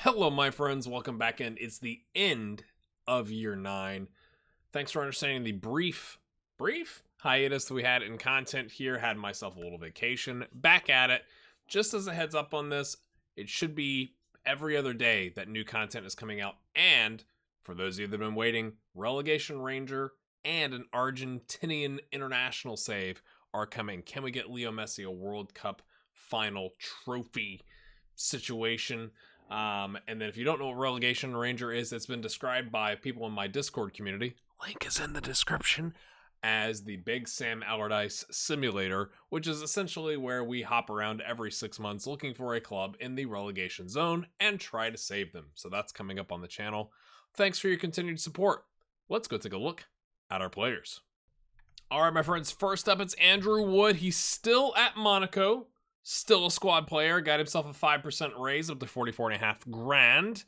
Hello, my friends. Welcome back in. It's the end of year 9. Thanks for understanding the brief hiatus that we had in content here. Had myself a little vacation. Back at it. Just as a heads up on this, it should be every other day that new content is coming out. And for those of you that have been waiting, Relegation Ranger and an Argentinian international save are coming. Can we get Leo Messi a World Cup final trophy situation? And then if you don't know what Relegation Ranger is, it's been described by people in my Discord community, link is in the description, as the Big Sam Allardyce simulator, which is essentially where we hop around every 6 months looking for a club in the relegation zone and try to save them. So that's coming up on the channel. Thanks for your continued support. Let's go take a look at our players. All right, my friends, first up, it's Andrew Wood. He's still at Monaco. Still a squad player. Got himself a 5% raise up to 44.5 grand.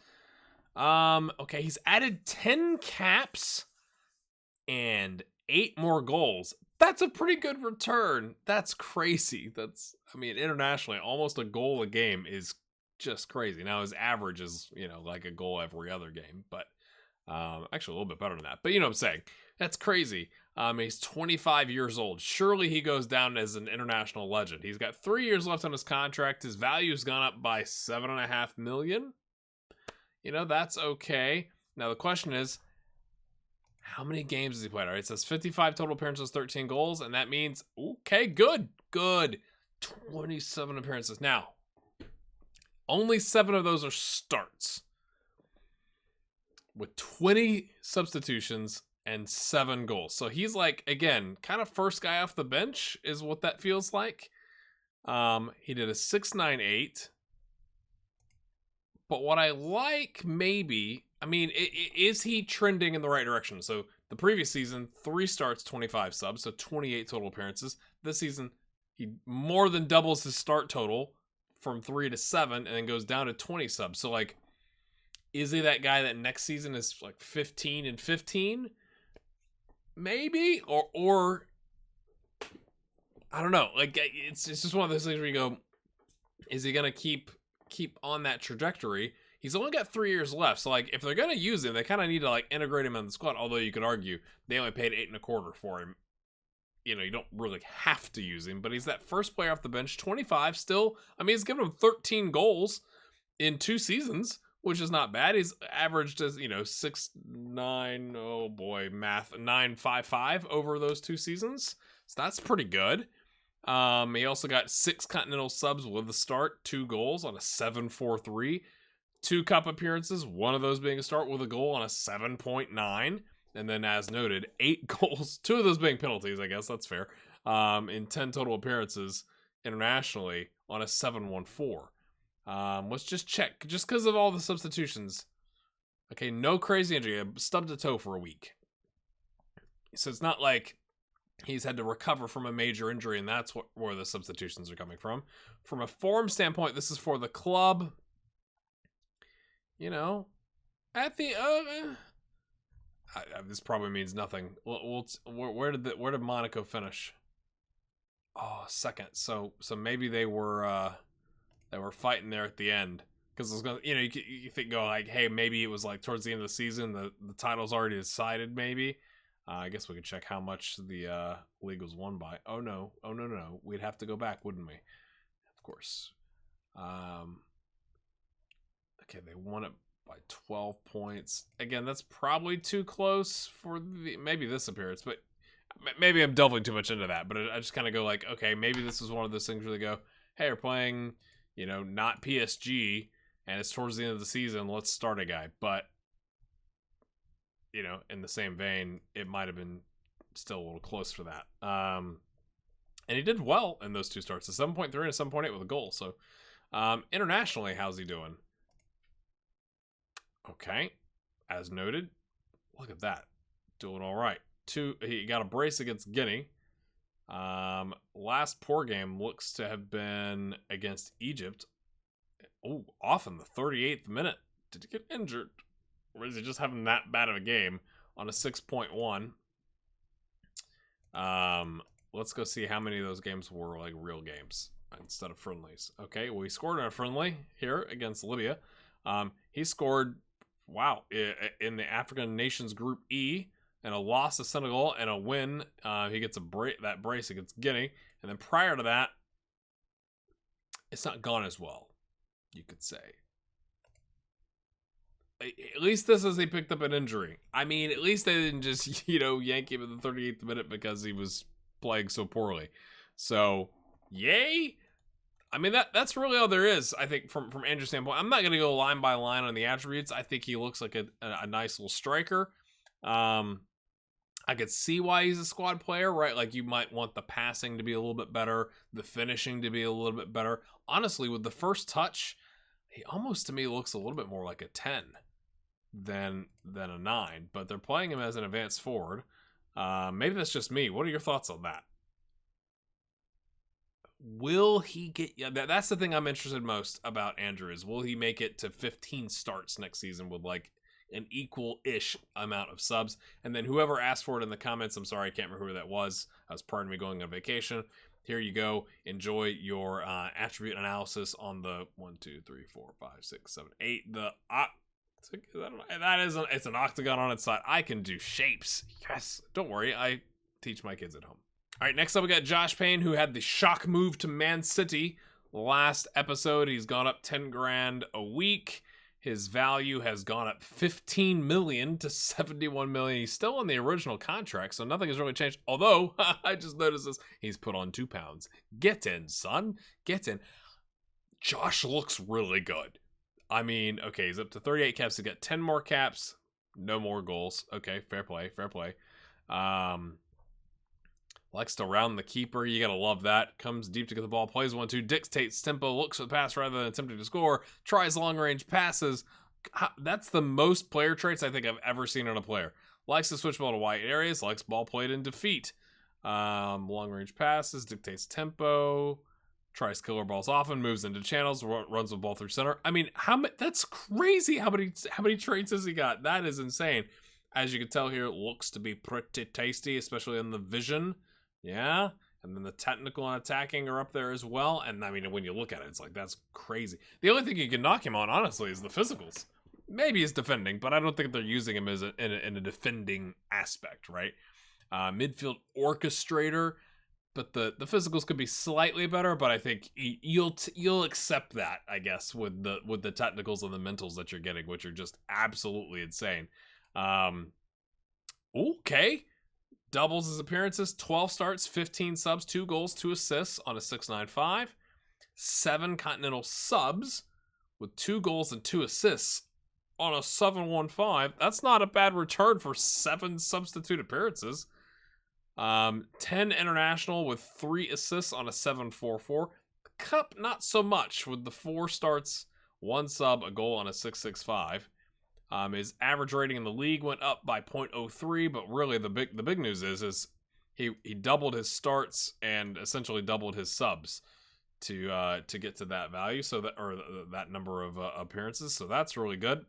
Okay, he's added 10 caps and 8 more goals. That's a pretty good return. That's crazy. Internationally, almost a goal a game is just crazy. Now his average is, like a goal every other game, but actually a little bit better than that. But you know what I'm saying. That's crazy. He's 25 years old. Surely he goes down as an international legend. He's got 3 years left on his contract. His value's gone up by $7.5 million. That's okay. Now the question is, how many games has he played? All right, it says 55 total appearances, 13 goals, and that means, okay, good. 27 appearances. Now, only 7 of those are starts, with 20 substitutions and 7 goals. So he's like, again, kind of first guy off the bench is what that feels like. He did a 6.98. But what I like maybe, is he trending in the right direction? So the previous season, 3 starts, 25 subs, so 28 total appearances. This season, he more than doubles his start total from 3 to 7 and then goes down to 20 subs. So like, is he that guy that next season is like 15 and 15? Maybe? Or I don't know. Like, it's just one of those things where you go, is he going to keep on that trajectory? He's only got 3 years left. So like, if they're going to use him, they kind of need to like integrate him in the squad. Although you could argue they only paid 8.25 for him. You don't really have to use him, but he's that first player off the bench, 25 still. He's given him 13 goals in 2 seasons, which is not bad. He's averaged as, 6.9, oh boy, math, 9.55 over those 2 seasons. So that's pretty good. He also got 6 continental subs with the start, 2 goals on a 7.43, 2 cup appearances, one of those being a start with a goal on a 7.9. And then, as noted, 8 goals, 2 of those being penalties, I guess, that's fair, in 10 total appearances internationally on a 7.14. Let's just check, just because of all the substitutions. Okay, no crazy injury, stubbed a toe for a week. So it's not like he's had to recover from a major injury, and that's where the substitutions are coming from. From a form standpoint, this is for the club. At the this probably means nothing. Where did Monaco finish? Oh, second. So maybe they were fighting there at the end, because it was gonna, you think like, hey, maybe it was like towards the end of the season, the title's already decided. Maybe I guess we could check how much the league was won by. Oh no, we'd have to go back, wouldn't we? Of course. Okay, they won it by 12 points. Again, that's probably too close for maybe this appearance, but maybe I'm delving too much into that. But I just kind of go like, okay, maybe this is one of those things where they go, hey, we're playing, not PSG, and it's towards the end of the season, let's start a guy. But, in the same vein, it might have been still a little close for that. And he did well in those 2 starts, a 7.3 and a 7.8 with a goal. So, internationally, how's he doing? Okay, as noted, look at that, doing all right. He got a brace against Guinea. Last poor game looks to have been against Egypt. Oh, off in the 38th minute. Did he get injured, or is he just having that bad of a game on a 6.1? Let's go see how many of those games were like real games instead of friendlies. Okay, well, he scored in a friendly here against Libya. He scored, wow, in the African Nations Group E, and a loss to Senegal and a win. He gets that brace against Guinea. And then prior to that, it's not gone as well, you could say. At least this is he picked up an injury. I mean, at least they didn't just, yank him in the 38th minute because he was playing so poorly. So, yay. I mean, that's really all there is, I think, from Andrew's standpoint. I'm not going to go line by line on the attributes. I think he looks like a nice little striker. I could see why he's a squad player, right? Like, you might want the passing to be a little bit better, the finishing to be a little bit better. Honestly, with the first touch, he almost, to me, looks a little bit more like a 10 than a 9. But they're playing him as an advanced forward. Maybe that's just me. What are your thoughts on that? Will he get... Yeah, that's the thing I'm interested most about Andrew is, will he make it to 15 starts next season with, like, an equal-ish amount of subs? And then whoever asked for it in the comments, I'm sorry, I can't remember who that was. I was part of me going on vacation. Here you go. Enjoy your attribute analysis on the 1, 2, 3, 4, 5, 6, 7, 8. It's an octagon on its side. I can do shapes. Yes. Don't worry. I teach my kids at home. All right, next up we got Josh Payne, who had the shock move to Man City last episode. He's gone up 10 grand a week. His value has gone up 15 million to 71 million. He's still on the original contract, so nothing has really changed. Although, I just noticed this. He's put on 2 pounds. Get in, son. Get in. Josh looks really good. I mean, okay, he's up to 38 caps. He got 10 more caps. No more goals. Okay, fair play. Likes to round the keeper. You gotta love that. Comes deep to get the ball. Plays 1-2. Dictates tempo. Looks for the pass rather than attempting to score. Tries long-range passes. That's the most player traits I think I've ever seen in a player. Likes to switch ball to wide areas. Likes ball played in defeat. Long-range passes. Dictates tempo. Tries killer balls often. Moves into channels. Runs the ball through center. I mean, that's crazy how many traits has he got? That is insane. As you can tell here, it looks to be pretty tasty, especially in the vision. Yeah, and then the technical and attacking are up there as well. And I mean, when you look at it, it's like, that's crazy. The only thing you can knock him on, honestly, is the physicals. Maybe he's defending, but I don't think they're using him as in a defending aspect, right? Midfield orchestrator, but the physicals could be slightly better. But I think you'll accept that, I guess, with the technicals and the mentals that you're getting, which are just absolutely insane. Okay. Doubles his appearances, 12 starts, 15 subs, 2 goals, 2 assists on a 6.95. 7 continental subs with 2 goals and 2 assists on a 7.15. That's not a bad return for 7 substitute appearances. 10 international with 3 assists on a 7.44. Cup, not so much with the 4 starts, 1 sub, a goal on a 6.65. His average rating in the league went up by 0.03, but really the big news is he doubled his starts and essentially doubled his subs to get to that value, so that number of appearances. So that's really good.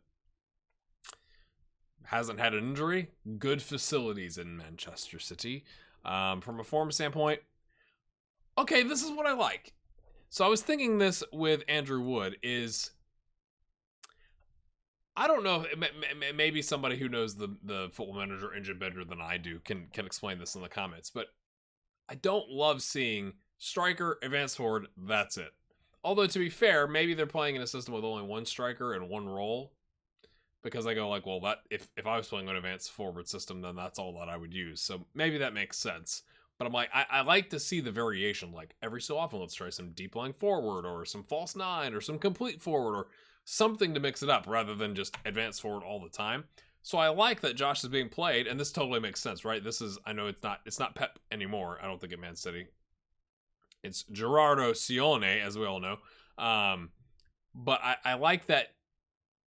Hasn't had an injury. Good facilities in Manchester City. From a form standpoint, okay, this is what I like. So I was thinking this with Andrew Wood is, I don't know, maybe somebody who knows the Football Manager engine better than I do can explain this in the comments, but I don't love seeing striker, advanced forward, that's it. Although, to be fair, maybe they're playing in a system with only 1 striker and 1 role, because I go like, well, that if I was playing an advanced forward system, then that's all that I would use. So maybe that makes sense. But I'm like, I like to see the variation. Like, every so often, let's try some deep lying forward, or some false 9, or some complete forward, or something to mix it up rather than just advance forward all the time. So I like that Josh is being played, and this totally makes sense, right? This is, I know it's not Pep anymore. I don't think at Man City. It's Gerardo Sione, as we all know. But I like that,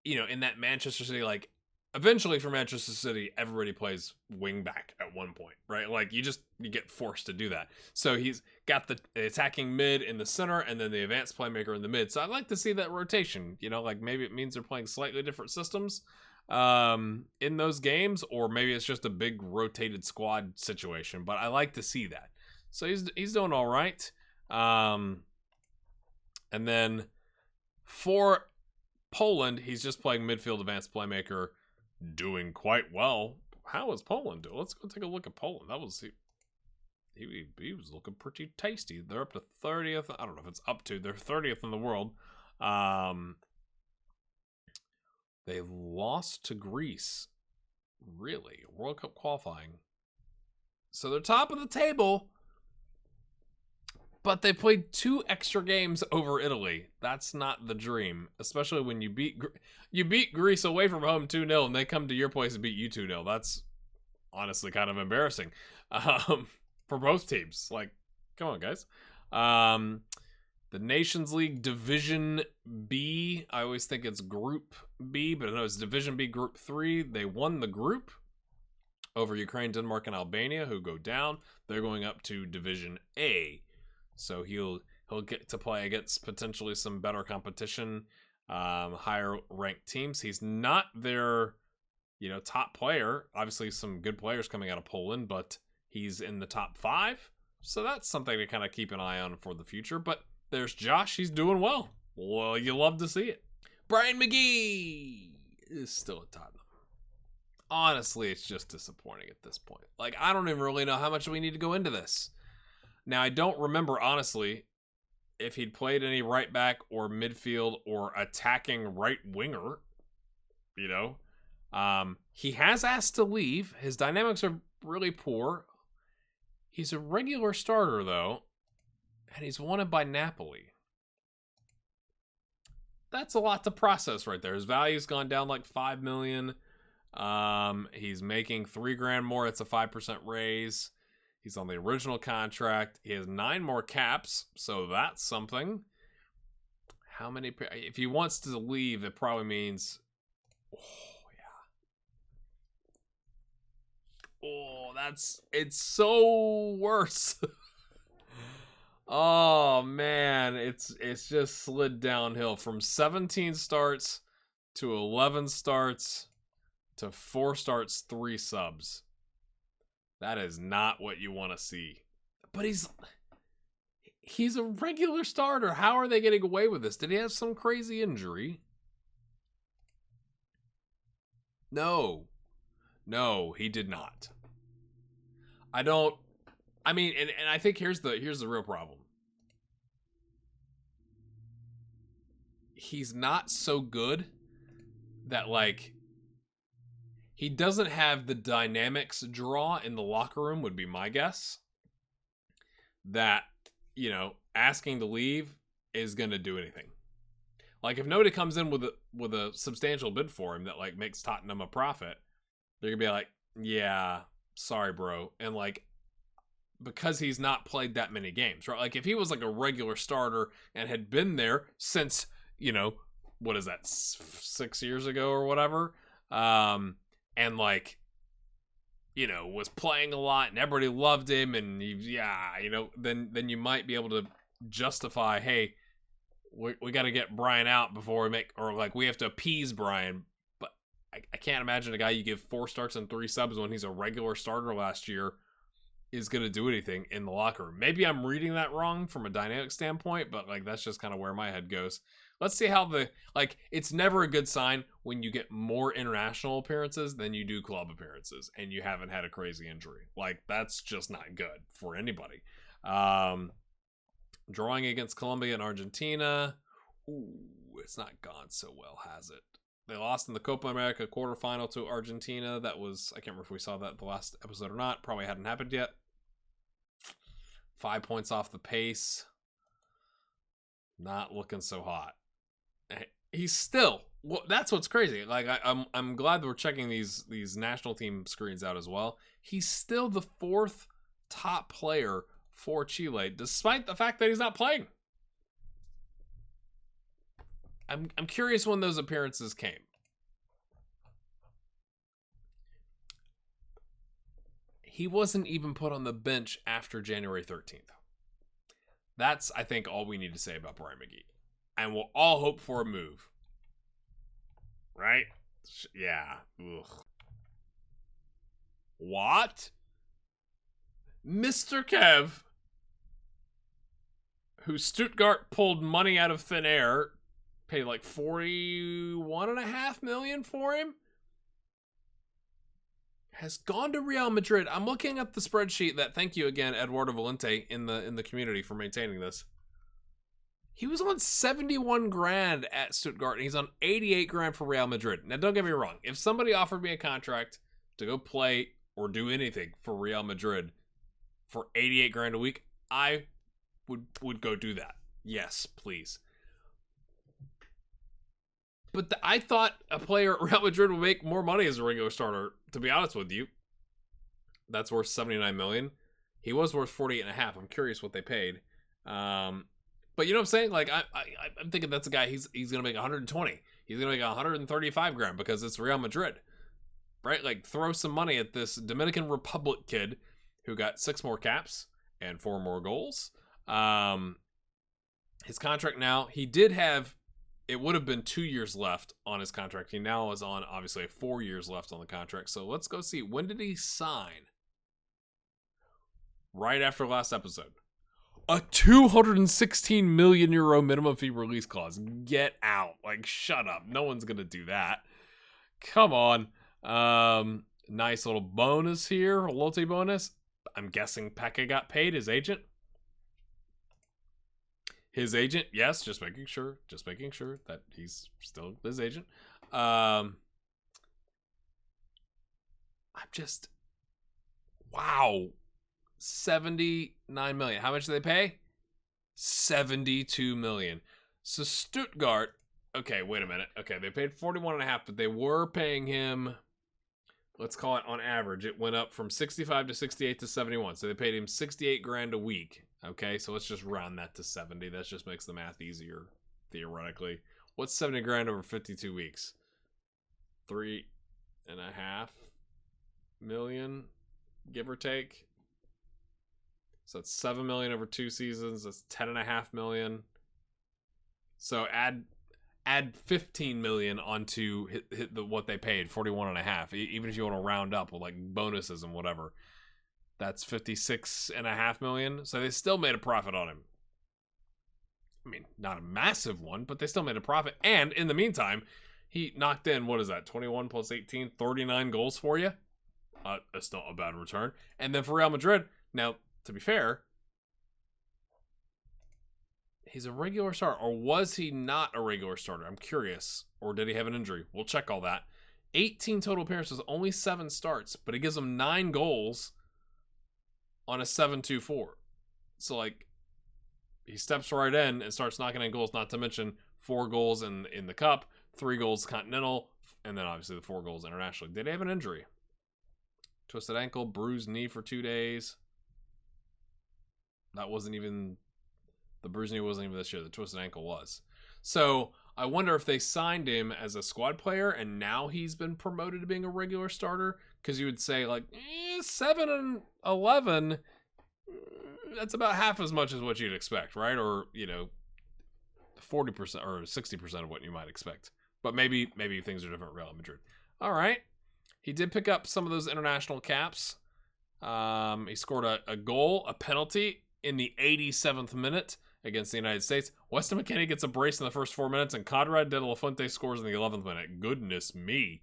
in that Manchester City, like, eventually for Manchester City, everybody plays wing back at one point, right? Like, you get forced to do that. So he's got the attacking mid in the center and then the advanced playmaker in the mid. So I'd like to see that rotation, like maybe it means they're playing slightly different systems in those games, or maybe it's just a big rotated squad situation, but I like to see that. So he's doing all right. And then for Poland, he's just playing midfield advanced playmaker, doing quite well. How is Poland doing? Let's go take a look at Poland. That was he was looking pretty tasty. They're up to 30th. I don't know if it's up to. They're 30th in the world. They lost to Greece. Really? World Cup qualifying. So they're top of the table, but they played 2 extra games over Italy. That's not the dream, especially when you beat Greece away from home 2-0 and they come to your place and beat you 2-0. That's honestly kind of embarrassing for both teams. Like, come on, guys. The Nations League Division B, I always think it's Group B, but no, it's Division B Group 3. They won the group over Ukraine, Denmark, and Albania, who go down. They're going up to Division A. So he'll get to play against potentially some better competition, higher ranked teams. He's not their, top player. Obviously, some good players coming out of Poland, but he's in the top 5. So that's something to kind of keep an eye on for the future. But there's Josh. He's doing well. Well, you love to see it. Brian McGee is still at Tottenham. Honestly, it's just disappointing at this point. Like, I don't even really know how much we need to go into this. Now, I don't remember, honestly, if he'd played any right back or midfield or attacking right winger, He has asked to leave. His dynamics are really poor. He's a regular starter, though, and he's wanted by Napoli. That's a lot to process right there. His value's gone down like $5 million. He's making $3,000 more. It's a 5% raise. He's on the original contract. He has 9 more caps, so that's something. How many? If he wants to leave, it probably means. It's so worse. Oh man, it's just slid downhill from 17 starts to 11 starts to 4 starts, 3 subs. That is not what you want to see. But he's a regular starter. How are they getting away with this? Did he have some crazy injury? No, he did not. And I think here's the real problem. He's not so good that, like, he doesn't have the dynamics draw in the locker room, would be my guess. That, asking to leave is going to do anything. Like, if nobody comes in with a substantial bid for him that, like, makes Tottenham a profit, they're going to be like, yeah, sorry, bro. And, like, because he's not played that many games, right? Like, if he was, like, a regular starter and had been there since, what is that, 6 years ago or whatever, and, like, was playing a lot and everybody loved him and, then you might be able to justify, hey, we got to get Brian out before we have to appease Brian. But I can't imagine a guy you give 4 starts and 3 subs when he's a regular starter last year is going to do anything in the locker room. Maybe I'm reading that wrong from a dynamic standpoint, but, like, that's just kind of where my head goes. Let's see how it's never a good sign when you get more international appearances than you do club appearances and you haven't had a crazy injury. Like, that's just not good for anybody. Drawing against Colombia and Argentina. Ooh, it's not gone so well, has it? They lost in the Copa America quarterfinal to Argentina. That was, I can't remember if we saw that the last episode or not. Probably hadn't happened yet. 5 points off the pace. Not looking so hot. He's still, that's what's crazy. Like, I'm glad that we're checking these national team screens out as well. He's still the 4th top player for Chile, despite the fact that he's not playing. I'm curious when those appearances came. He wasn't even put on the bench after January 13th. That's, I think, all we need to say about Brian McGee. And we'll all hope for a move. Right? Yeah. Ugh. What? Mr. Kev, who Stutgart pulled money out of thin air Paid like 41.5 million for him. Has gone to Real Madrid. I'm looking at the spreadsheet that, thank you again, Eduardo Valente, in the community for maintaining this. He was on 71 grand at Stuttgart, and he's on 88 grand for Real Madrid. Now, don't get me wrong. If somebody offered me a contract to go play or do anything for Real Madrid for 88 grand a week, I would go do that. Yes, please. But I thought a player at Real Madrid would make more money as a regular starter, to be honest with you. That's worth 79 million. He was worth 48.5. I'm curious what they paid. But you know what I'm saying? Like, I'm thinking that's a guy, he's going to make 120. He's going to make 135 grand because it's Real Madrid. Right? Like, throw some money at this Dominican Republic kid who got 6 more caps and 4 more goals. His contract now, he did have, it would have been 2 years left on his contract. He now is on, obviously, 4 years left on the contract. So let's go see. When did he sign? Right after last episode. A 216 million euro minimum fee release clause. Get out. Like, shut up. No one's going to do that. Come on. Nice little bonus here. A loyalty bonus. I'm guessing Pekka got paid, his agent. His agent, yes, just making sure that he's still his agent. I'm just, wow. 79 million. How much do they pay? 72 million. So Stuttgart, okay, wait a minute. Okay, they paid 41.5, but they were paying him, let's call it on average, it went up from 65 to 68 to 71. So they paid him 68 grand a week. Okay, so let's just round that to 70. That just makes the math easier, theoretically. What's 70 grand over 52 weeks? 3.5 million, give or take. So that's 7 million over 2 seasons. That's 10.5 million. So add 15 million onto hit the what they paid, 41.5. Even if you want to round up with like bonuses and whatever. That's 56.5 million. So they still made a profit on him. I mean, not a massive one, but they still made a profit. And in the meantime, he knocked in, what is that, 21 plus 18, 39 goals for you. That's not a bad return. And then for Real Madrid, now, to be fair, he's a regular starter. Or was he not a regular starter? I'm curious. Or did he have an injury? We'll check all that. 18 total appearances, only 7 starts, but he gives them 9 goals on a 7-2-4. So, like, he steps right in and starts knocking in goals, not to mention 4 goals in the Cup, 3 goals Continental, and then obviously the 4 goals internationally. Did he have an injury? Twisted ankle, bruised knee for 2 days. That wasn't even, the bruised knee wasn't even this year. The twisted ankle was. So, I wonder if they signed him as a squad player and now he's been promoted to being a regular starter. Because you would say, like, 7 and 11, that's about half as much as what you'd expect, right? Or, 40% or 60% of what you might expect. But maybe things are different at Real Madrid. All right. He did pick up some of those international caps. He scored a goal, a penalty in the 87th minute against the United States. Weston McKennie gets a brace in the first 4 minutes, and Conrad de la Fuente scores in the 11th minute. Goodness me.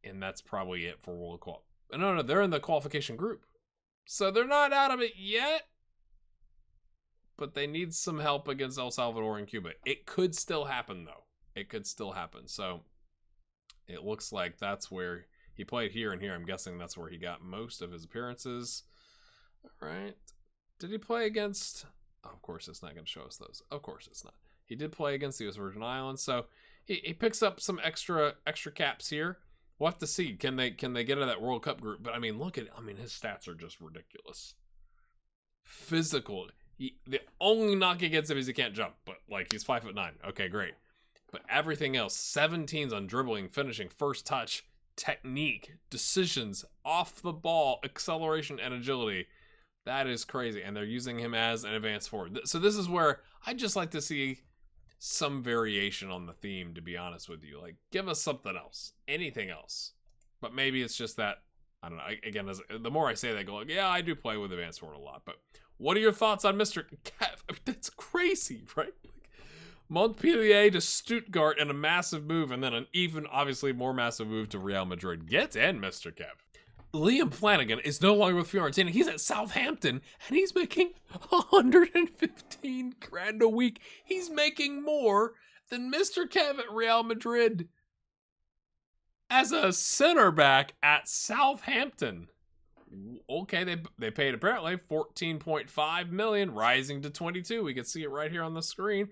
And that's probably it for World Cup. No, they're in the qualification group. So they're not out of it yet. But they need some help against El Salvador and Cuba. It could still happen, though. It could still happen. So it looks like that's where he played here and here. I'm guessing that's where he got most of his appearances. All right. Did he play against... Oh, of course, it's not going to show us those. Of course it's not. He did play against the U.S. Virgin Islands. So he picks up some extra caps here. We'll have to see. Can they get out of that World Cup group? But, I mean, his stats are just ridiculous. Physical. The only knock against him is he can't jump. But, like, he's 5'9". Okay, great. But everything else, 17s on dribbling, finishing, first touch, technique, decisions, off the ball, acceleration, and agility. That is crazy. And they're using him as an advanced forward. So this is where I'd just like to see some variation on the theme, to be honest with you. Like, give us something else. Anything else. But maybe it's just that, I don't know. Again, the more I say that, I go like, yeah, I do play with advanced forward a lot. But what are your thoughts on Mr. Kev? I mean, that's crazy, right? Like, Montpellier to Stuttgart in a massive move, and then an even, obviously, more massive move to Real Madrid. Get in, Mr. Kev. Liam Flanagan is no longer with Fiorentina. He's at Southampton, and he's making 115 grand a week. He's making more than Mr. Kev at Real Madrid as a center back at Southampton. Okay, they paid apparently 14.5 million, rising to 22. We can see it right here on the screen.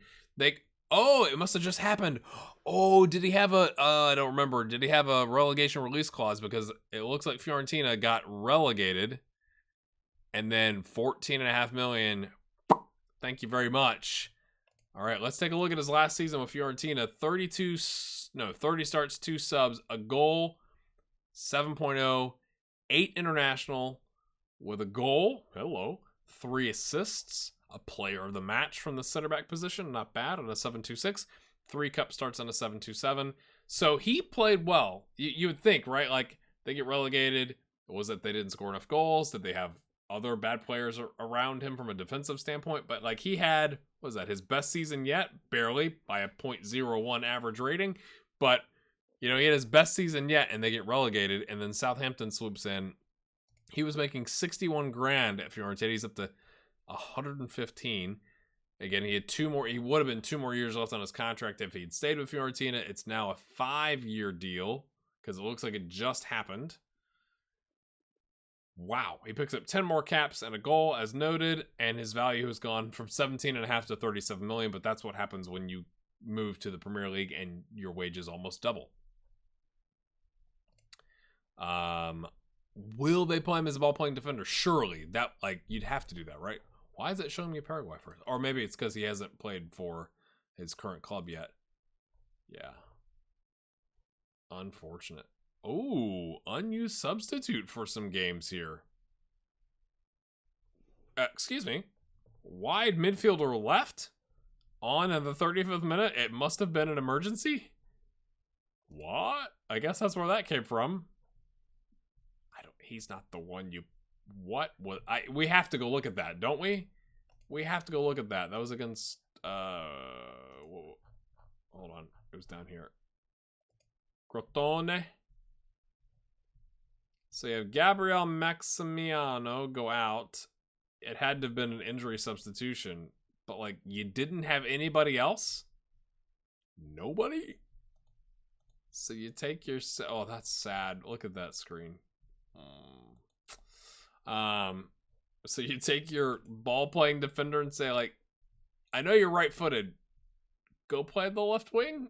It must have just happened. Oh, did he have I don't remember. Did he have a relegation release clause? Because it looks like Fiorentina got relegated. And then 14.5 million. Thank you very much. All right, let's take a look at his last season with Fiorentina. 30 starts, 2 subs, a goal, 7.0, 8 international with a goal. Hello. 3 assists. A player of the match from the center back position. Not bad on a 7.26. 3 cup starts on a 7.27. So he played well. You would think, right? Like, they get relegated. Was it they didn't score enough goals? Did they have other bad players around him from a defensive standpoint? But, like, he had, what was that, his best season yet? Barely, by a 0.01 average rating. But, you know, he had his best season yet, and they get relegated. And then Southampton swoops in. He was making 61 grand at Fiorentina. He's up to 115. Again, he would have been 2 more years left on his contract if he'd stayed with Fiorentina. It's now a 5-year deal because it looks like it just happened. Wow. He picks up 10 more caps and a goal as noted, and his value has gone from 17.5 to 37 million, but that's what happens when you move to the Premier League and your wages almost double. Will they play him as a ball-playing defender? Surely. That, like, you'd have to do that, right? Why is it showing me Paraguay first? Or maybe it's because he hasn't played for his current club yet. Yeah. Unfortunate. Oh, unused substitute for some games here. Excuse me. Wide midfielder left on in the 35th minute. It must have been an emergency. What? I guess that's where that came from. He's not the one you... What? We have to go look at that, don't we? We have to go look at that. That was against... Hold on. It was down here. Crotone. So you have Gabriel Maximiano go out. It had to have been an injury substitution. But, like, you didn't have anybody else? Nobody? So you take your... Oh, that's sad. Look at that screen. So you take your ball-playing defender and say, like, I know you're right-footed. Go play the left wing?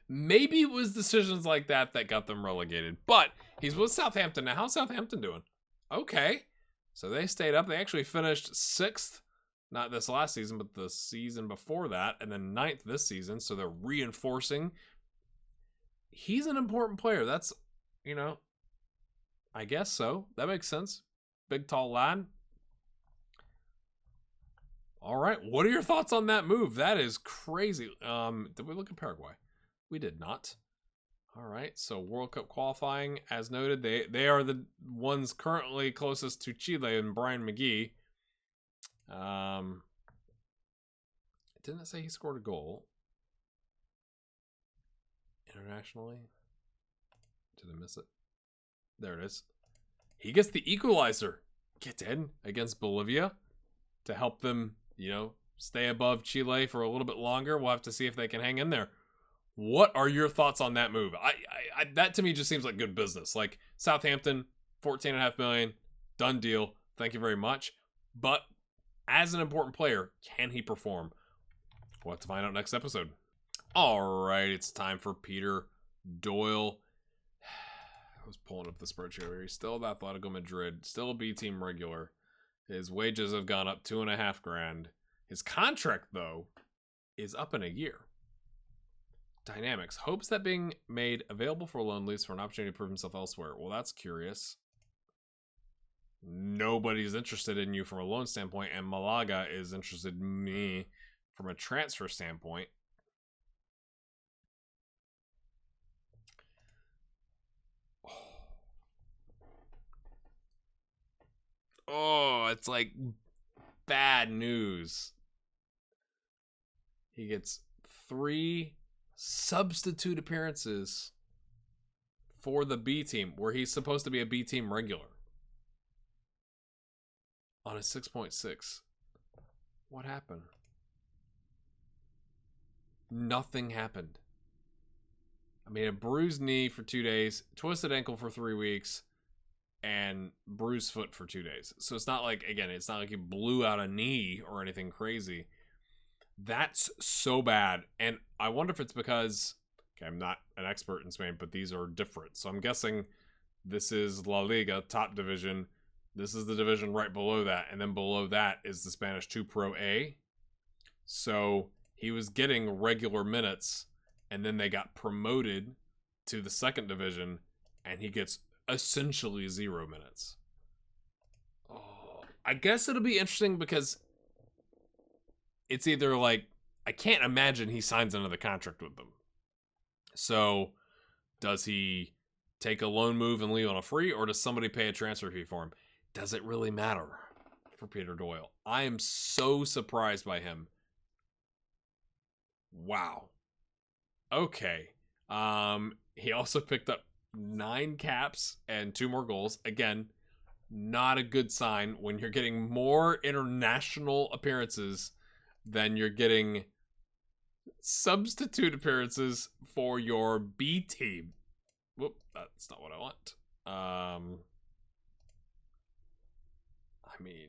Maybe it was decisions like that got them relegated. But he's with Southampton now. How's Southampton doing? Okay. So they stayed up. They actually finished 6th. Not this last season, but the season before that. And then 9th this season. So they're reinforcing. He's an important player. That's, you know... I guess so. That makes sense. Big, tall lad. All right. What are your thoughts on that move? That is crazy. Did we look at Paraguay? We did not. All right. So World Cup qualifying, as noted, they are the ones currently closest to Chile and Brian McGee. Didn't it say he scored a goal internationally? Did I miss it? There it is. He gets the equalizer. Get in against Bolivia to help them, you know, stay above Chile for a little bit longer. We'll have to see if they can hang in there. What are your thoughts on that move? I that to me just seems like good business. Like Southampton, 14.5 million, done deal. Thank you very much. But as an important player, can he perform? We'll have to find out next episode. All right, it's time for Peter Doyle. I was pulling up the spreadsheet here. He's still at Atletico Madrid, still a B team regular. His wages have gone up 2.5 grand. His contract, though, is up in a year. Dynamics hopes that being made available for loan lease for an opportunity to prove himself elsewhere. Well, that's curious. Nobody's interested in you from a loan standpoint, and Malaga is interested in me from a transfer standpoint. Oh, it's like bad news. He gets 3 substitute appearances for the B team, where he's supposed to be a B team regular. On a 6.6. What happened? Nothing happened. I mean, a bruised knee for 2 days, twisted ankle for 3 weeks, and bruised foot for 2 days. So it's not like, again, it's not like he blew out a knee or anything crazy. That's so bad. And I wonder if it's because, okay, I'm not an expert in Spain, but these are different. So I'm guessing this is La Liga, top division. This is the division right below that. And then below that is the Spanish 2 Pro A. So he was getting regular minutes, and then they got promoted to the second division, and he gets essentially 0 minutes. Oh, I guess it'll be interesting because it's either like, I can't imagine he signs another contract with them. So does he take a loan move and leave on a free, or does somebody pay a transfer fee for him? Does it really matter for Peter Doyle? I am so surprised by him. Wow. Okay. He also picked up 9 caps and 2 more goals. Again, not a good sign when you're getting more international appearances than you're getting substitute appearances for your B team. Whoop, that's not what I want. I mean,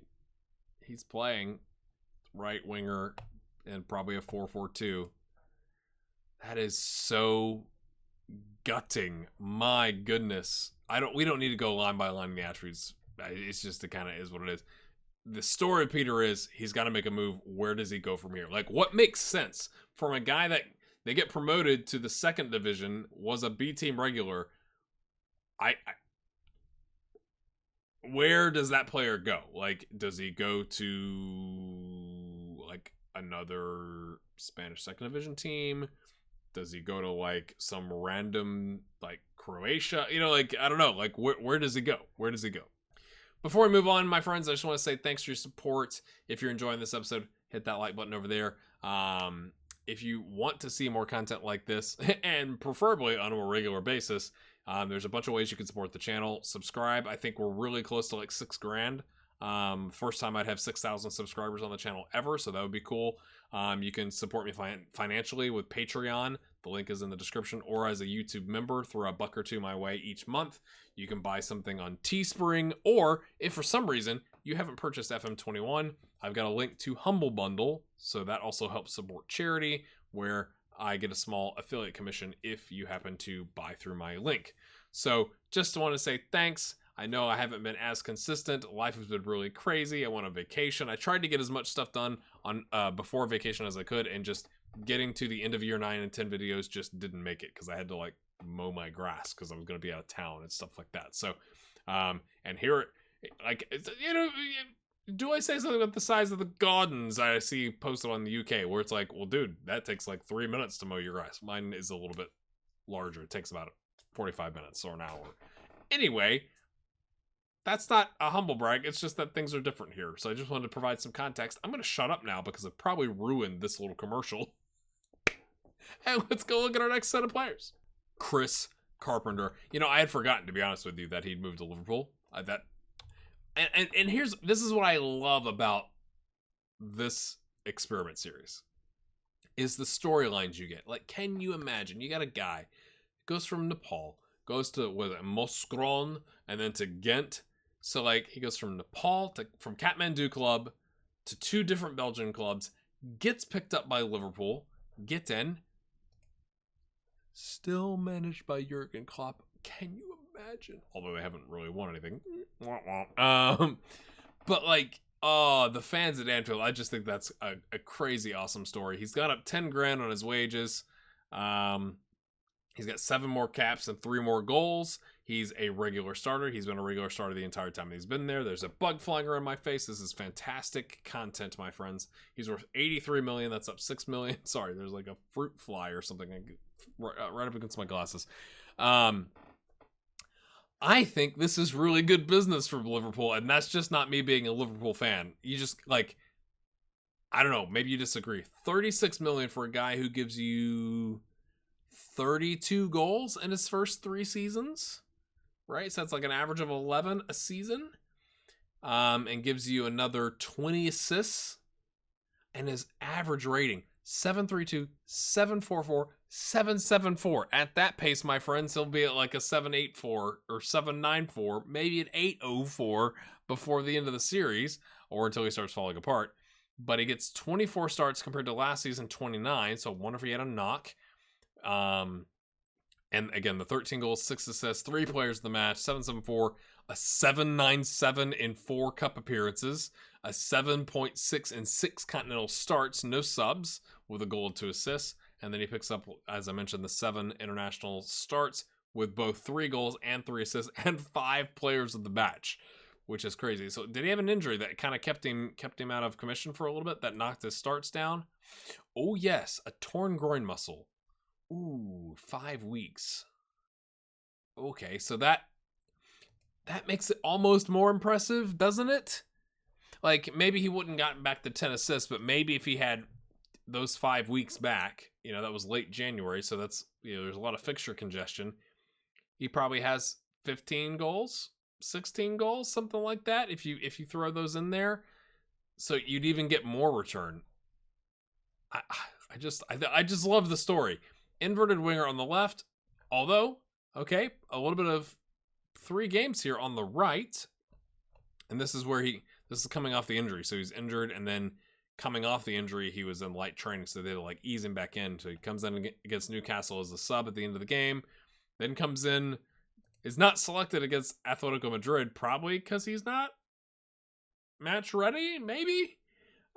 he's playing right winger and probably a 4-4-2. That is so gutting. My goodness. We don't need to go line by line in the attributes. It's just, it kind of is what it is. The story of Peter is he's got to make a move. Where does he go from here? Like, what makes sense from a guy that they get promoted to the second division, was a B team regular? Where does that player go? Like, does he go to like another Spanish second division team? Does he go to like some random like Croatia? You know, like, I don't know. Like, where does he go? Where does he go? Before we move on, my friends, I just want to say thanks for your support. If you're enjoying this episode, hit that like button over there. If you want to see more content like this, and preferably on a more regular basis, there's a bunch of ways you can support the channel. Subscribe. I think we're really close to like $6,000. First time I'd have 6,000 subscribers on the channel ever, so that would be cool. You can support me financially with Patreon. The link is in the description, or as a YouTube member, throw a buck or two my way each month. You can buy something on Teespring, or if for some reason you haven't purchased FM21, I've got a link to Humble Bundle, so that also helps support charity, where I get a small affiliate commission if you happen to buy through my link. So just want to say thanks. I know I haven't been as consistent. Life has been really crazy. I went on vacation. I tried to get as much stuff done on before vacation as I could, and just getting to the end of year 9 and 10 videos just didn't make it because I had to like mow my grass because I was going to be out of town and stuff like that. So, and here, like, you know, do I say something about the size of the gardens I see posted on the UK, where it's like, well, dude, that takes like 3 minutes to mow your grass. Mine is a little bit larger. It takes about 45 minutes or an hour. Anyway, that's not a humble brag. It's just that things are different here. So I just wanted to provide some context. I'm going to shut up now because I've probably ruined this little commercial. And let's go look at our next set of players. Chris Carpenter. You know, I had forgotten, to be honest with you, that he'd moved to Liverpool. And this is what I love about this experiment series, is the storylines you get. Like, can you imagine? You got a guy goes from Nepal, goes to Moskron, and then to Ghent. So like, he goes from Nepal from Kathmandu club to 2 different Belgian clubs, gets picked up by Liverpool, get in, still managed by Jurgen Klopp. Can you imagine? Although they haven't really won anything. But like, oh, the fans at Anfield, I just think that's a crazy awesome story. He's got up 10 grand on his wages. He's got 7 more caps and 3 more goals. He's a regular starter. He's been a regular starter the entire time he's been there. There's a bug flying around my face. This is fantastic content, my friends. He's worth 83 million. That's up 6 million. Sorry, there's like a fruit fly or something right up against my glasses. I think this is really good business for Liverpool, and that's just not me being a Liverpool fan. You just, like, I don't know. Maybe you disagree. $36 million for a guy who gives you 32 goals in his first 3 seasons, right? So that's like an average of 11 a season, and gives you another 20 assists, and his average rating 732, 744, 774. At that pace, my friends, he'll be at like a 784 or 794, maybe an 804 before the end of the series, or until he starts falling apart. But he gets 24 starts compared to last season, 29. So I wonder if he had a knock. And again, the 13 goals, 6 assists, 3 players of the match, 774, a 797 in 4 cup appearances, a 7.6 in 6 continental starts, no subs, with a goal and 2 assists. And then he picks up, as I mentioned, the 7 international starts with both 3 goals and 3 assists and 5 players of the match, which is crazy. So did he have an injury that kind of kept him out of commission for a little bit, that knocked his starts down? Oh yes, a torn groin muscle. Ooh, 5 weeks. Okay, so that makes it almost more impressive, doesn't it? Like, maybe he wouldn't gotten back the 10 assists, but maybe if he had those 5 weeks back, that was late January, so that's, there's a lot of fixture congestion. He probably has 15 goals, 16 goals, something like that, if you throw those in there. So you'd even get more return. I just love the story. Inverted winger on the left, although, okay, a little bit of 3 games here on the right. And this is where this is coming off the injury. So he's injured, and then coming off the injury, he was in light training, so they had to like ease him back in. So he comes in against Newcastle as a sub at the end of the game, then comes in, is not selected against Atletico Madrid, probably because he's not match ready, maybe,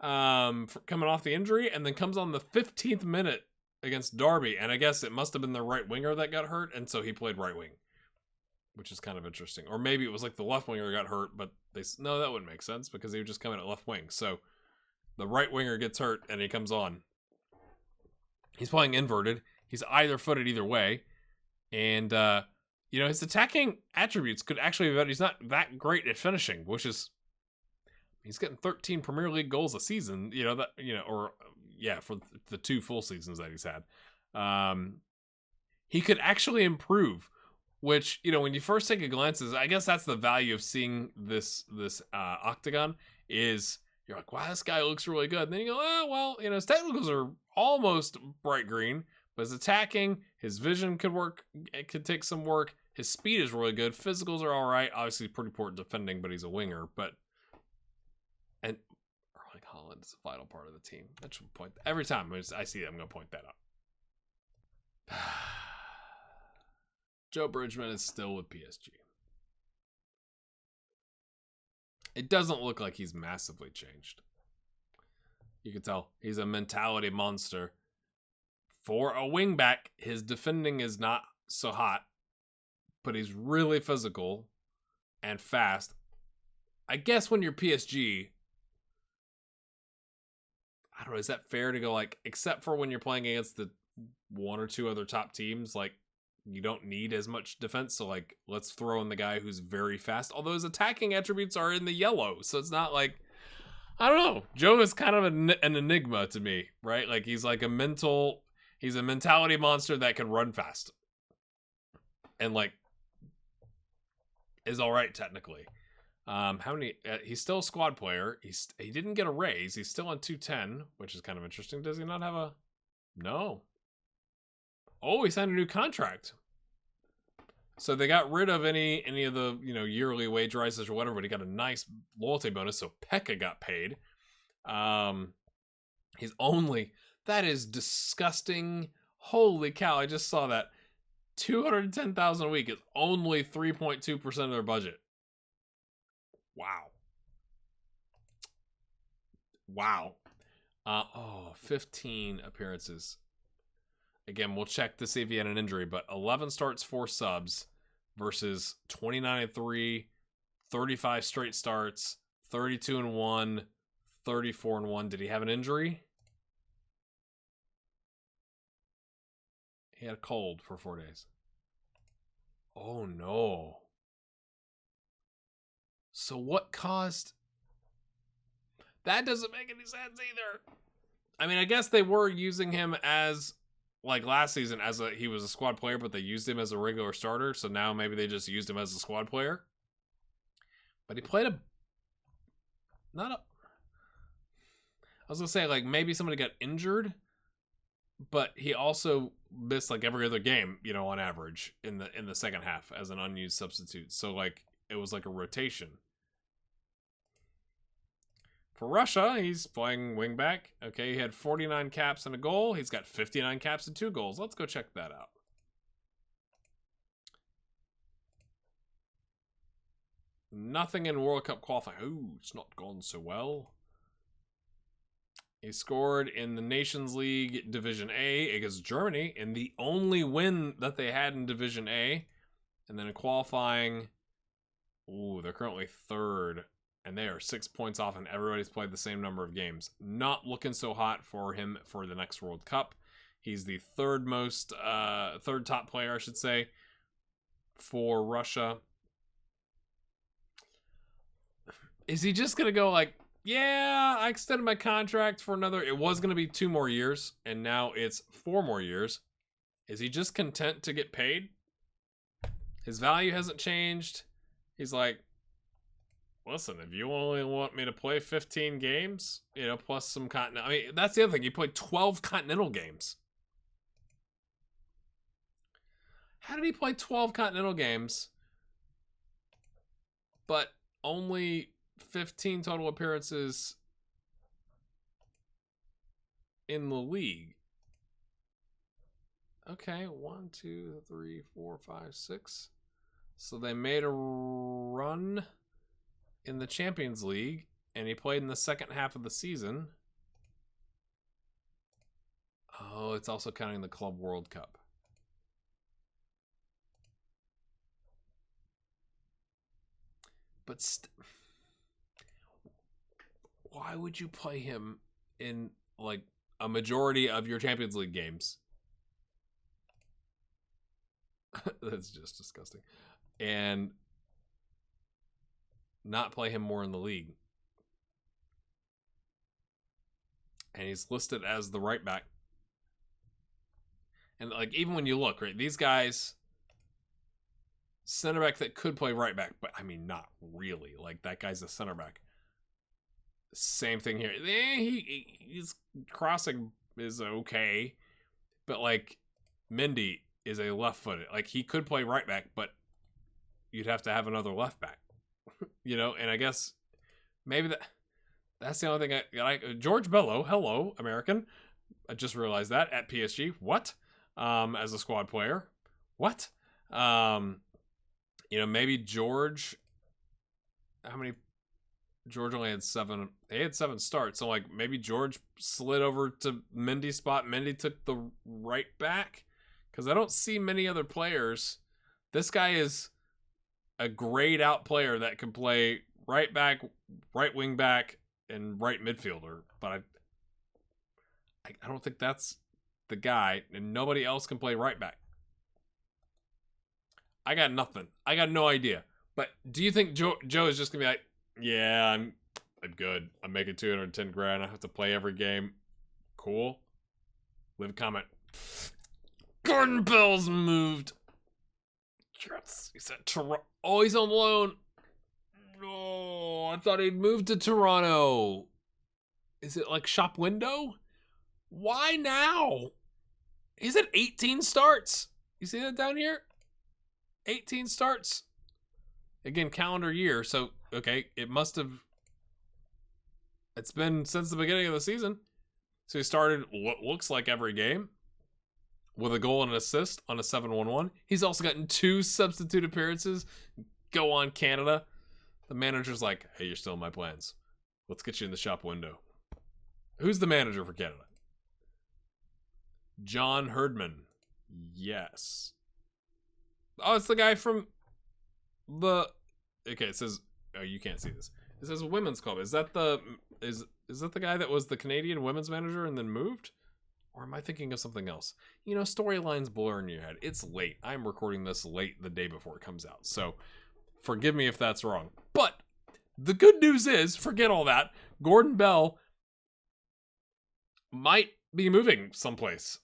coming off the injury, and then comes on the 15th minute against Derby, and I guess it must have been the right winger that got hurt, and so he played right wing, which is kind of interesting. Or maybe it was like the left winger got hurt, but no, that wouldn't make sense because he would just come in at left wing. So the right winger gets hurt and he comes on. He's playing inverted. He's either footed either way, and his attacking attributes could actually be better. He's not that great at finishing, which is, he's getting 13 Premier League goals a season. For the 2 full seasons that he's had. He could actually improve, which, when you first take a glance, I guess that's the value of seeing this octagon, is you're like, wow, this guy looks really good. And then you go, oh, well, his technicals are almost bright green, but his attacking, his vision could work. It could take some work. His speed is really good. Physicals are all right. Obviously pretty poor defending, but he's a winger. And Erling Haaland is a vital part of the team. That should point. Every time I see that, I'm going to point that out. Joe Bridgeman is still with PSG. It doesn't look like he's massively changed. You can tell he's a mentality monster. For a wingback, his defending is not so hot, but he's really physical and fast. I guess when you're PSG, I don't know, is that fair to go like, except for when you're playing against the 1 or 2 other top teams, like, you don't need as much defense, so like, let's throw in the guy who's very fast, although his attacking attributes are in the yellow, so it's not like, I don't know, Joe is kind of an enigma to me, right? Like, he's like he's a mentality monster that can run fast and like is all right technically. He's still a squad player. He didn't get a raise. He's still on 210, which is kind of interesting. Does he not have no? Oh, he signed a new contract. So they got rid of any of the, yearly wage rises or whatever, but he got a nice loyalty bonus. So Pekka got paid. That is disgusting. Holy cow. I just saw that. 210,000 a week is only 3.2% of their budget. Wow. 15 appearances. Again, we'll check to see if he had an injury, but 11 starts, 4 subs versus 29-3, 35 straight starts, 32-1, 34-1. Did he have an injury? He had a cold for 4 days. Oh no. So what caused... That doesn't make any sense either. I mean, I guess they were using him as, like last season, he was a squad player, but they used him as a regular starter. So now maybe they just used him as a squad player. But he played I was gonna say, like, maybe somebody got injured, but he also missed like every other game, you know, on average in the second half as an unused substitute. So like it was like a rotation. For Russia, he's playing wingback. Okay, he had 49 caps and a goal. He's got 59 caps and 2 goals. Let's go check that out. Nothing in World Cup qualifying. Ooh, it's not gone so well. He scored in the Nations League Division A against Germany in the only win that they had in Division A. And then in qualifying, ooh, they're currently 3rd. And they are 6 points off, and everybody's played the same number of games. Not looking so hot for him for the next World Cup. He's the third top player, I should say, for Russia. Is he just going to go like, yeah, I extended my contract for another, it was going to be 2 more years, and now it's 4 more years. Is he just content to get paid? His value hasn't changed. He's like, listen, if you only want me to play 15 games, you know, plus some continental. I mean, that's the other thing. He played 12 continental games. How did he play 12 continental games, but only 15 total appearances in the league? Okay, 1, 2, 3, 4, 5, 6. So they made a run in the Champions League, and he played in the second half of the season. Oh, it's also counting the Club World Cup. But why would you play him in like a majority of your Champions League games? That's just disgusting. And not play him more in the league. And he's listed as the right back. And like, even when you look, right, these guys, center back that could play right back, but I mean, not really. Like, that guy's a center back. Same thing here. His crossing is okay, but like, Mendy is a left-footed. Like, he could play right back, but you'd have to have another left back. You know, and I guess maybe that's the only thing I George Bello, hello, American. I just realized that at PSG. What? As a squad player. What? You know, maybe George. George only had 7. They had 7 starts, so like maybe George slid over to Mendy's spot. Mendy took the right back, because I don't see many other players. This guy is a grayed out player that can play right back, right wing back, and right midfielder. But I don't think that's the guy, and nobody else can play right back. I got nothing. I got no idea. But do you think Joe is just gonna be like, yeah, I'm good. I'm making 210 grand. I have to play every game. Cool. Leave a comment. Gordon Bell's moved. Yes, he said Toronto. Oh, he's on loan. Oh, I thought he'd moved to Toronto. Is it like shop window? Why now? He's at 18 starts. You see that down here? 18 starts. Again, calendar year. So, okay, it must have... It's been since the beginning of the season. So he started what looks like every game with a goal and an assist on a 7-1-1. He's also gotten 2 substitute appearances. Go on, Canada. The manager's like, hey, you're still in my plans. Let's get you in the shop window. Who's the manager for Canada? John Herdman. Yes. Oh, it's the guy from the... Okay, it says... Oh, you can't see this. It says Women's Club. Is that the... Is that the guy that was the Canadian women's manager and then moved? Or am I thinking of something else? You know, storylines blur in your head. It's late. I'm recording this late the day before it comes out. So, forgive me if that's wrong. But, The good news is, forget all that, Gordon Bell might be moving someplace.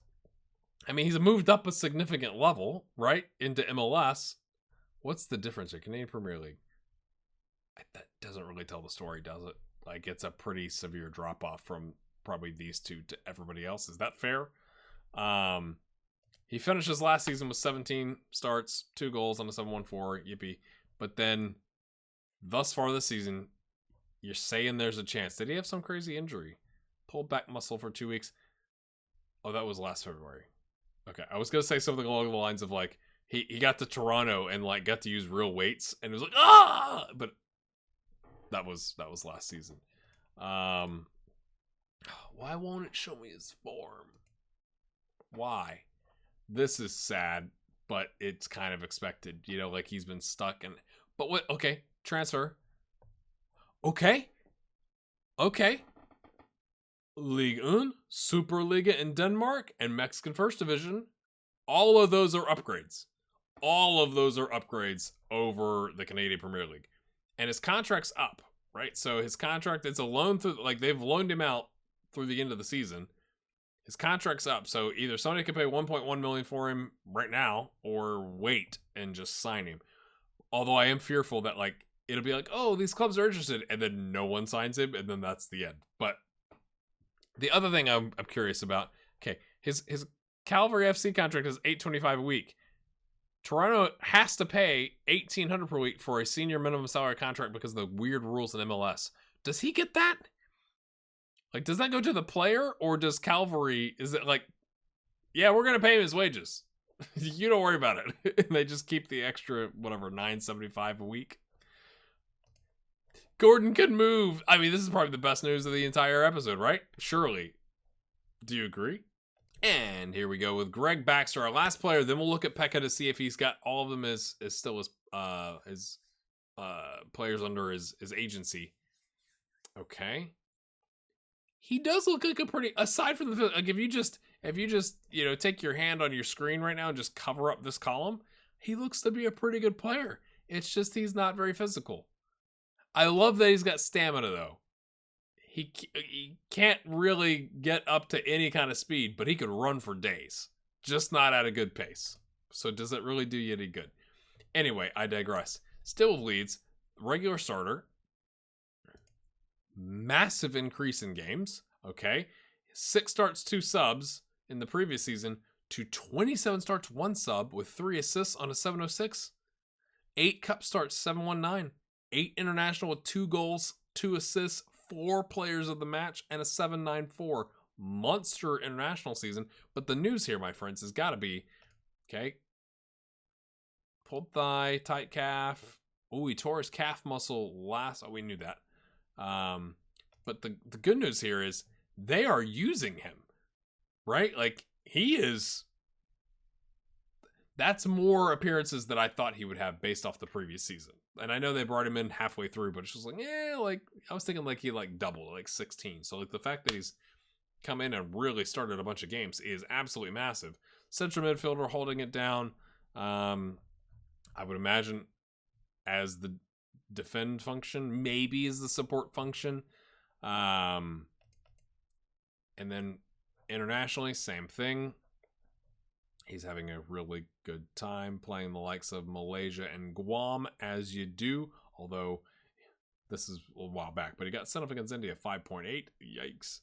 I mean, he's moved up a significant level, right, into MLS. What's the difference here? Canadian Premier League. That doesn't really tell the story, does it? Like, it's a pretty severe drop-off from probably these two to everybody else. Is that fair? He finished his last season with 17 starts, 2 goals on a 7-1-4, yippee. But then, thus far this season, you're saying there's a chance. Did he have some crazy injury? Pulled back muscle for 2 weeks. Oh, that was last February. Okay, I was going to say something along the lines of, like, he got to Toronto and, like, got to use real weights, and it was like, ah! But that was last season. Why won't it show me his form? Why? This is sad, but it's kind of expected. You know, like, he's been stuck in... But what? Okay, transfer. Okay. Ligue 1, Superliga in Denmark, and Mexican First Division. All of those are upgrades. All of those are upgrades over the Canadian Premier League. And his contract's up, right? So his contract, it's a loan through, like, they've loaned him out through the end of the season. His contract's up, so either somebody could pay $1.1 million for him right now, or wait and just sign him. Although I am fearful that, like, it'll be like, oh, these clubs are interested, and then no one signs him, and then that's the end. But the other thing I'm curious about, okay, his Calvary FC contract is $825 a week. Toronto has to pay $1,800 per week for a senior minimum salary contract because of the weird rules in MLS. Does he get that? Like, does that go to the player, or does Calvary, is it like, yeah, we're going to pay him his wages. You don't worry about it. And they just keep the extra, whatever, $975 a week. Gordon could move. I mean, this is probably the best news of the entire episode, right? Surely. Do you agree? And here we go with Greg Baxter, our last player. Then we'll look at Pekka to see if he's got all of them as still his players under his agency. Okay. He does look like a pretty, aside from the, like, if you just, you know, take your hand on your screen right now and just cover up this column, he looks to be a pretty good player. It's just he's not very physical. I love that he's got stamina, though. He can't really get up to any kind of speed, but he could run for days. Just not at a good pace. So does it really do you any good? Anyway, I digress. Still with Leeds, regular starter. Massive increase in games, okay? 6 starts, 2 subs in the previous season to 27 starts, 1 sub with 3 assists on a 706. 8 cup starts, 719. 8 international with 2 goals, 2 assists, 4 players of the match, and a 794. Monster international season. But the news here, my friends, has got to be, okay, pulled thigh, tight calf. Oh, he tore his calf muscle last. Oh, we knew that. But the good news here is they are using him, right? Like, he is, that's more appearances that I thought he would have based off the previous season. And I know they brought him in halfway through, but it's just like, like, I was thinking like he like doubled, like 16. So like the fact that he's come in and really started a bunch of games is absolutely massive. Central midfielder holding it down. I would imagine as the defend function, maybe as the support function. And then internationally, same thing. He's having a really good time playing the likes of Malaysia and Guam, as you do. Although this is a while back, but he got sent up against India 5.8. Yikes!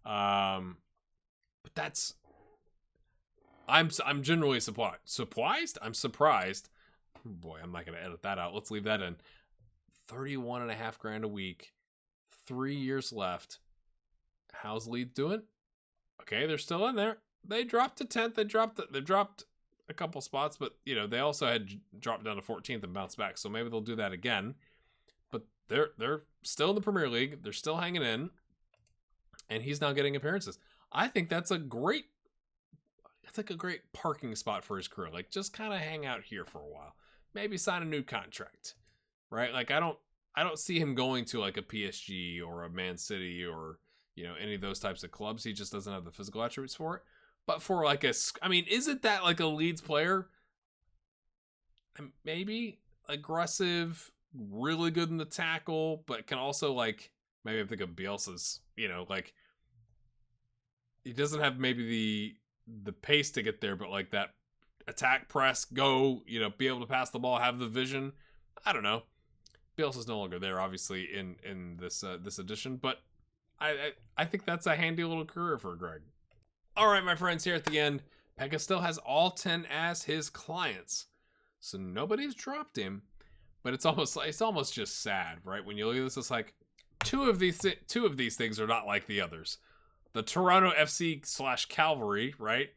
But that's, I'm generally surprised. I'm surprised. Boy, I'm not gonna edit that out. Let's leave that in. 31.5 grand a week. 3 years left. How's Leeds doing? Okay, they're still in there. They dropped to 10th. They dropped a couple spots, but you know, they also had dropped down to 14th and bounced back. So maybe they'll do that again. But they're still in the Premier League. They're still hanging in. And he's now getting appearances. I think that's a great parking spot for his career. Like, just kind of hang out here for a while. Maybe sign a new contract. Right? Like, I don't see him going to like a PSG or a Man City or, you know, any of those types of clubs. He just doesn't have the physical attributes for it. But for like isn't that like a Leeds player? Maybe aggressive, really good in the tackle, but can also, like, maybe I think of Bielsa's, like, he doesn't have maybe the pace to get there, but like that attack, press, go, be able to pass the ball, have the vision. I don't know. Bielsa's no longer there, obviously, in this edition, but I think that's a handy little career for Greg. All right, my friends, here at the end, Pekka still has all 10 as his clients, so nobody's dropped him. But it's almost just sad, right? When you look at this, it's like two of these things are not like the others. The Toronto FC / Calvary, right?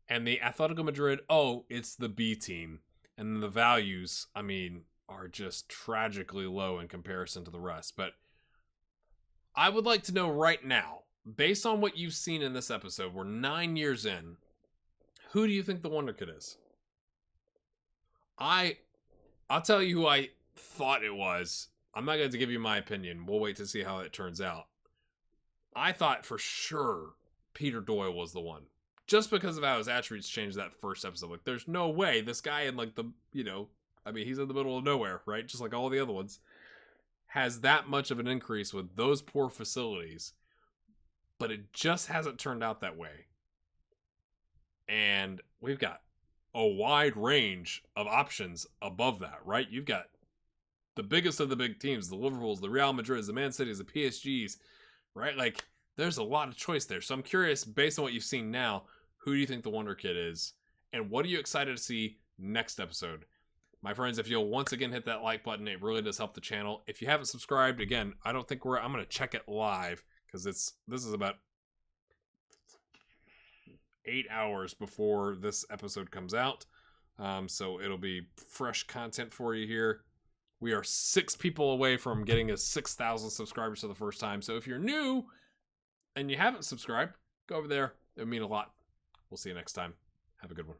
And the Atletico Madrid, it's the B team. And the values, I mean, are just tragically low in comparison to the rest. But I would like to know right now, based on what you've seen in this episode, we're 9 years in, who do you think the Wonder Kid is? I'll tell you who I thought it was. I'm not going to give you my opinion. We'll wait to see how it turns out. I thought for sure Peter Doyle was the one. Just because of how his attributes changed that first episode. Like, there's no way this guy in, like, he's in the middle of nowhere, right? Just like all the other ones. Has that much of an increase with those poor facilities. But it just hasn't turned out that way. And we've got a wide range of options above that, right? You've got the biggest of the big teams, the Liverpools, the Real Madrids, the Man Cities, the PSGs, right? Like, there's a lot of choice there. So I'm curious, based on what you've seen now, who do you think the Wonder Kid is? And what are you excited to see next episode? My friends, if you'll once again hit that like button, it really does help the channel. If you haven't subscribed, again, I'm going to check it live because this is about 8 hours before this episode comes out. So it'll be fresh content for you here. We are 6 people away from getting a 6,000 subscribers for the first time. So if you're new and you haven't subscribed, go over there. It would mean a lot. We'll see you next time. Have a good one.